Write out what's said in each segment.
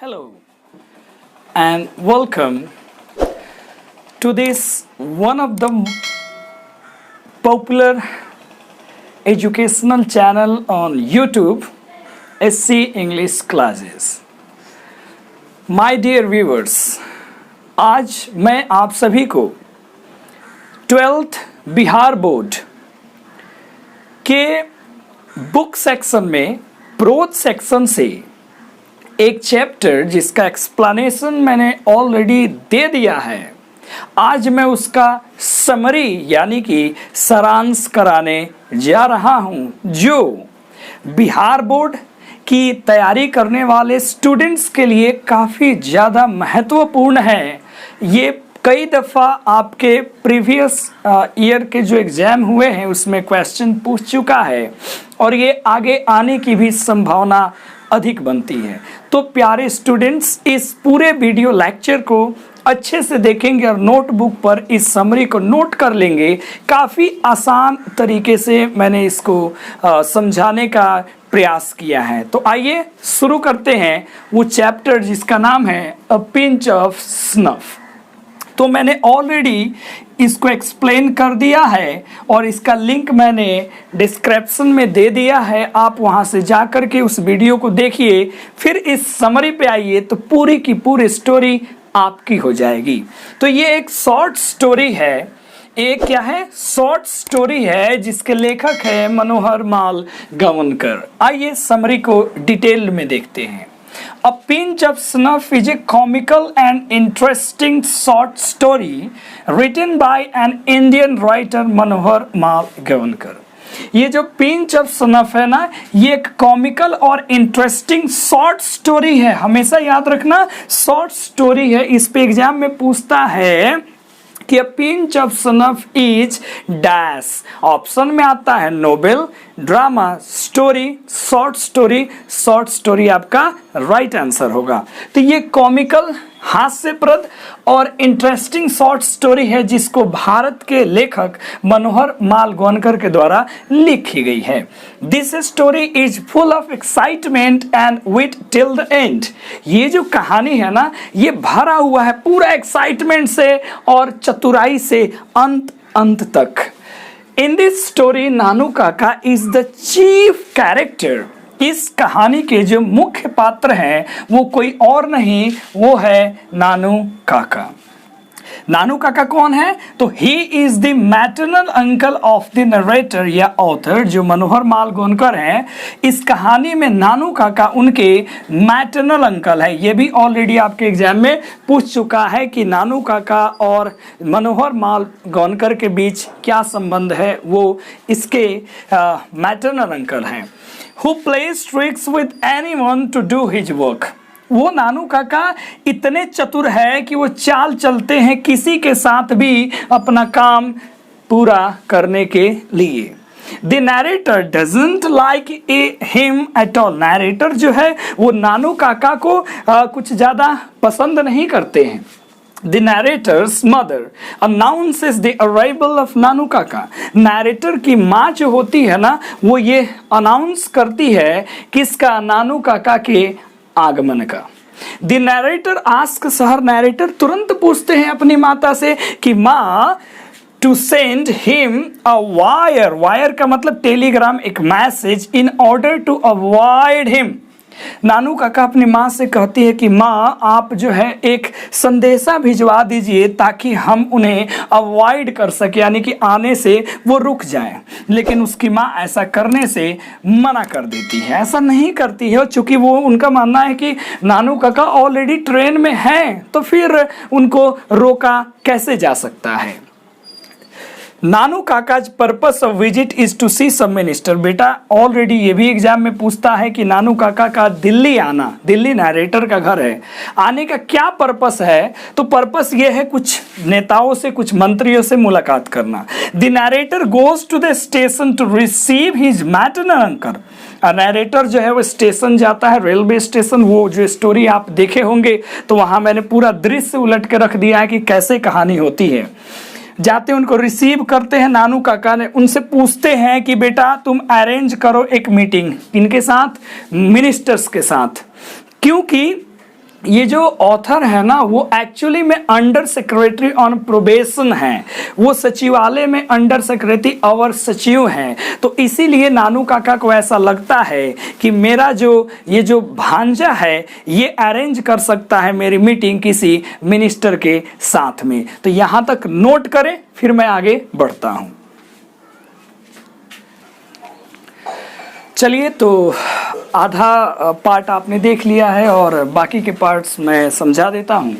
Hello and welcome to this one of the popular educational channel on YouTube, SC English Classes. My dear viewers, आज मैं आप सभी को 12th Bihar board के book section में pros section से एक चैप्टर जिसका एक्सप्लेनेशन मैंने ऑलरेडी दे दिया है, आज मैं उसका समरी यानी कि सारांश कराने जा रहा हूँ, जो बिहार बोर्ड की तैयारी करने वाले स्टूडेंट्स के लिए काफ़ी ज़्यादा महत्वपूर्ण है। ये कई दफ़ा आपके प्रीवियस ईयर के जो एग्ज़ाम हुए हैं उसमें क्वेश्चन पूछ चुका है और ये आगे आने की भी संभावना अधिक बनती है। तो प्यारे स्टूडेंट्स, इस पूरे वीडियो लेक्चर को अच्छे से देखेंगे और नोटबुक पर इस समरी को नोट कर लेंगे। काफ़ी आसान तरीके से मैंने इसको समझाने का प्रयास किया है। तो आइए शुरू करते हैं वो चैप्टर जिसका नाम है अ पिंच ऑफ स्नफ। तो मैंने ऑलरेडी इसको एक्सप्लेन कर दिया है और इसका लिंक मैंने डिस्क्रिप्शन में दे दिया है। आप वहां से जा कर के उस वीडियो को देखिए, फिर इस समरी पे आइए तो पूरी की पूरी स्टोरी आपकी हो जाएगी। तो ये एक शॉर्ट स्टोरी है, एक क्या है, शॉर्ट स्टोरी है जिसके लेखक है मनोहर माल गवनकर। आइए समरी को डिटेल में देखते हैं। A Pinch of Snuff is a comical and interesting short story written by an Indian writer मनोहर माल गवनकर। ये जो पिंच ऑफ स्नफ है ना, ये एक कॉमिकल और इंटरेस्टिंग शॉर्ट स्टोरी है। हमेशा याद रखना, शॉर्ट स्टोरी है। इस पे एग्जाम में पूछता है कि अ pinch of snuff is dash. Option में आता है novel, drama, story, short story. Short story आपका राइट आंसर होगा। तो ये कॉमिकल, हास्यप्रद और इंटरेस्टिंग शॉर्ट स्टोरी है जिसको भारत के लेखक मनोहर माल गवनकर के द्वारा लिखी गई है। This story is full of excitement and wit till the end. ये जो कहानी है ना, ये भरा हुआ है पूरा एक्साइटमेंट से और चतुराई से अंत तक। इन दिस स्टोरी नानू काका इज द चीफ कैरेक्टर। इस कहानी के जो मुख्य पात्र हैं वो कोई और नहीं, वो है नानू काका। नानू काका कौन है? तो he is the maternal uncle of the narrator या ऑथर। जो मनोहर माल गवनकर हैं, इस कहानी में नानू काका उनके मैटरनल अंकल है। ये भी ऑलरेडी आपके एग्जाम में पूछ चुका है कि नानू काका और मनोहर माल गवनकर के बीच क्या संबंध है। वो इसके मैटरनल अंकल हैं। Who plays tricks with anyone to do his work। वो नानू काका इतने चतुर है कि वो चाल चलते हैं किसी के साथ भी अपना काम पूरा करने के लिए। The narrator doesn't like him at all। Narrator जो है वो नानू काका को कुछ ज़्यादा पसंद नहीं करते हैं। The narrator's mother announces the arrival of नानू काका। नैरेटर की माँ जो होती है ना, वो ये अनाउंस करती है किसका? नानू काका के आगमन का। The narrator asks her। Narrator तुरंत पूछते हैं अपनी माता से कि माँ to send him a wire। Wire का मतलब टेलीग्राम, एक message, in order to avoid him। नानू काका अपनी माँ से कहती है कि माँ आप जो है एक संदेशा भिजवा दीजिए ताकि हम उन्हें अवॉइड कर सके, यानी कि आने से वो रुक जाएं। लेकिन उसकी माँ ऐसा करने से मना कर देती है, ऐसा नहीं करती है, चूँकि वो उनका मानना है कि नानू काका ऑलरेडी ट्रेन में हैं, तो फिर उनको रोका कैसे जा सकता है। Nanu Kaka's purpose of visit is to see sub minister. बेटा ऑलरेडी ये भी एग्जाम में पूछता है कि नानू काका का दिल्ली आना, दिल्ली नैरेटर का घर है, आने का क्या पर्पस है? तो पर्पस ये है कुछ नेताओं से, कुछ मंत्रियों से मुलाकात करना। The narrator goes to the station to receive his maternal uncle. Narrator जो है वो स्टेशन जाता है, रेलवे स्टेशन। वो जो स्टोरी आप देखे होंगे तो वहाँ मैंने पूरा दृश्य उलट के रख दिया है कि कैसे कहानी होती है। जाते उनको रिसीव करते हैं नानू काका ने, उनसे पूछते हैं कि बेटा तुम अरेंज करो एक मीटिंग, इनके साथ, मिनिस्टर्स के साथ, क्योंकि ये जो ऑथर है ना वो एक्चुअली में अंडर सेक्रेटरी ऑन प्रोबेशन है, वो सचिवालय में अंडर सेक्रेटरी अवर सचिव हैं। तो इसीलिए नानू काका को ऐसा लगता है कि मेरा ये जो भांजा है ये अरेंज कर सकता है मेरी मीटिंग किसी मिनिस्टर के साथ में। तो यहां तक नोट करें, फिर मैं आगे बढ़ता हूं। चलिए, तो आधा पार्ट आपने देख लिया है और बाकी के पार्ट्स मैं समझा देता हूं।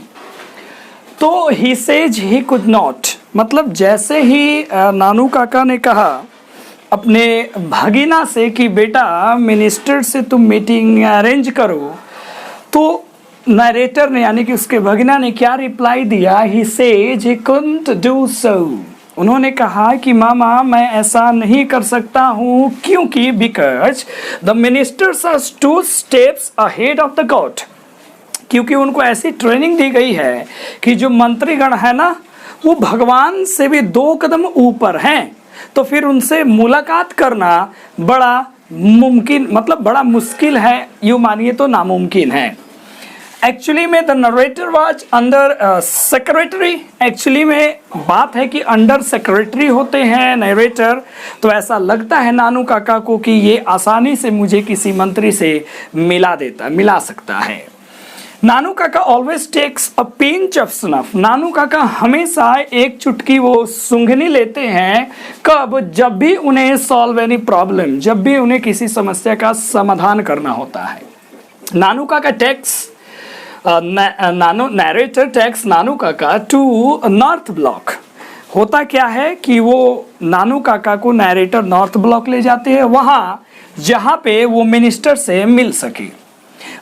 तो he says he could not, मतलब जैसे ही नानू काका ने कहा अपने भगीना से कि बेटा मिनिस्टर से तुम मीटिंग अरेंज करो, तो नरेटर ने यानी कि उसके भगीना ने क्या रिप्लाई दिया? He says he couldn't do so. उन्होंने कहा कि मामा मैं ऐसा नहीं कर सकता हूं, क्योंकि because the ministers are 2 steps ahead of the god. क्योंकि उनको ऐसी ट्रेनिंग दी गई है कि जो मंत्रीगण है ना वो भगवान से भी 2 कदम ऊपर हैं। तो फिर उनसे मुलाकात करना बड़ा मुमकिन, मतलब बड़ा मुश्किल है, यूँ मानिए तो नामुमकिन है। एक्चुअली में the narrator was under secretary. Actually में बात है कि अंडर सेक्रेटरी होते हैं नरेटर। तो ऐसा लगता है नानू काका को कि ये आसानी से मुझे किसी मंत्री से मिला सकता है। Nanu Kaka always takes a pinch of snuff. Nanu Kaka हमेशा एक चुटकी वो सूंघनी लेते हैं। कब? जब भी उन्हें सॉल्व एनी प्रॉब्लम, जब भी उन्हें किसी समस्या का समाधान करना होता है। नानू काका टेक्स नरेटर टेक्स नानू काका टू नॉर्थ ब्लॉक। होता क्या है कि वो नानू काका को नरेटर नॉर्थ ब्लॉक ले जाते हैं, वहां जहां पे वो मिनिस्टर से मिल सके।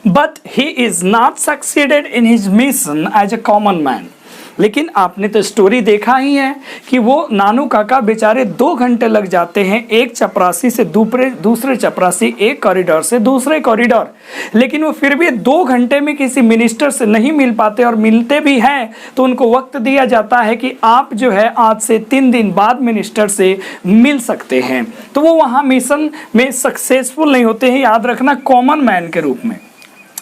But he is not succeeded in his mission as a common man. लेकिन आपने तो स्टोरी देखा ही है कि वो नानू काका बेचारे 2 घंटे लग जाते हैं एक चपरासी से दूसरे चपरासी, एक कॉरिडोर से दूसरे कॉरिडोर, लेकिन वो फिर भी 2 घंटे में किसी मिनिस्टर से नहीं मिल पाते। और मिलते भी हैं तो उनको वक्त दिया जाता है कि आप जो है आज से 3 दिन बाद मिनिस्टर से मिल सकते हैं। तो वो वहाँ मिशन में सक्सेसफुल नहीं होते हैं, याद रखना, कॉमन मैन के रूप में।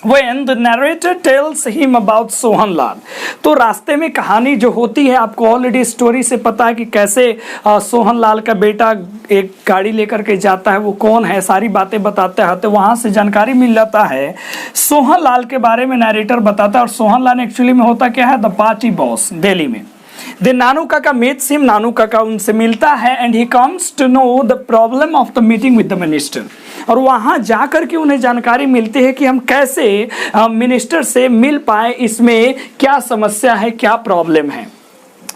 When the narrator tells him about Sohan Lal, तो रास्ते में कहानी जो होती है, आपको ऑलरेडी स्टोरी से पता है कि कैसे सोहन लाल का बेटा एक गाड़ी लेकर के जाता है, वो कौन है, सारी बातें बताते हैं। तो वहाँ से जानकारी मिल जाता है सोहन लाल के बारे में, नरेटर बताता है। और सोहन लाल एक्चुअली में होता क्या है? द पार्टी बॉस दिल्ली में। Then नानू काका meets him, नानू काका उनसे मिलता है and he comes to know the problem of the meeting with the minister। और वहाँ जाकर के उन्हें जानकारी मिलती है कि हम कैसे मिनिस्टर से मिल पाए, इसमें क्या समस्या है, क्या प्रॉब्लम है।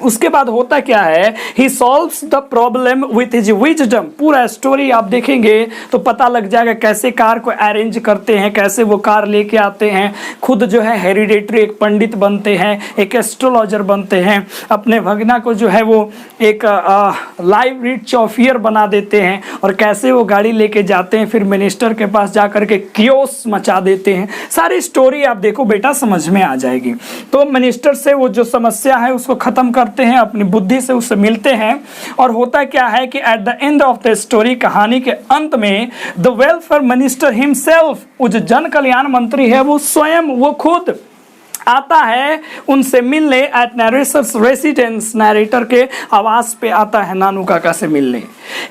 उसके बाद होता क्या है? He solves the problem with his wisdom. पूरा स्टोरी आप देखेंगे तो पता लग जाएगा कैसे कार को अरेंज करते हैं, कैसे वो कार लेके आते हैं, खुद जो है हेरिडेटरी एक पंडित बनते हैं, एक एस्ट्रोलॉजर बनते हैं, अपने भगना को जो है वो एक लाइव रीड चौफियर बना देते हैं, और कैसे वो गाड़ी लेके जाते हैं, फिर मिनिस्टर के पास जाकर के कियोस मचा देते हैं। सारी स्टोरी आप देखो बेटा, समझ में आ जाएगी। तो मिनिस्टर से वो जो समस्या है उसको खत्म करते हैं, अपनी बुद्धि से उससे मिलते हैं। और होता क्या है कि at the end of the story, कहानी के अंत में, द वेलफेयर मिनिस्टर हिमसेल्फ, वो जो जन कल्याण मंत्री है वो स्वयं, वो खुद आता है उनसे मिलने एट नरेटर्स रेसिडेंस। नरेटर के आवास पे आता है नानू काका से मिलने।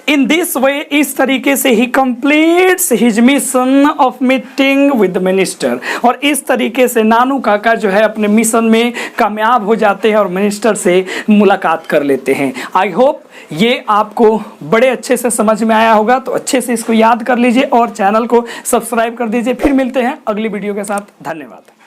इन दिस वे, इस तरीके से he completes his mission of meeting with the minister. और इस तरीके से नानू काका जो है अपने मिशन में कामयाब हो जाते हैं और मिनिस्टर से मुलाकात कर लेते हैं। आई होप ये आपको बड़े अच्छे से समझ में आया होगा। तो अच्छे से इसको याद कर लीजिए और चैनल को सब्सक्राइब कर दीजिए। फिर मिलते हैं अगली वीडियो के साथ। धन्यवाद।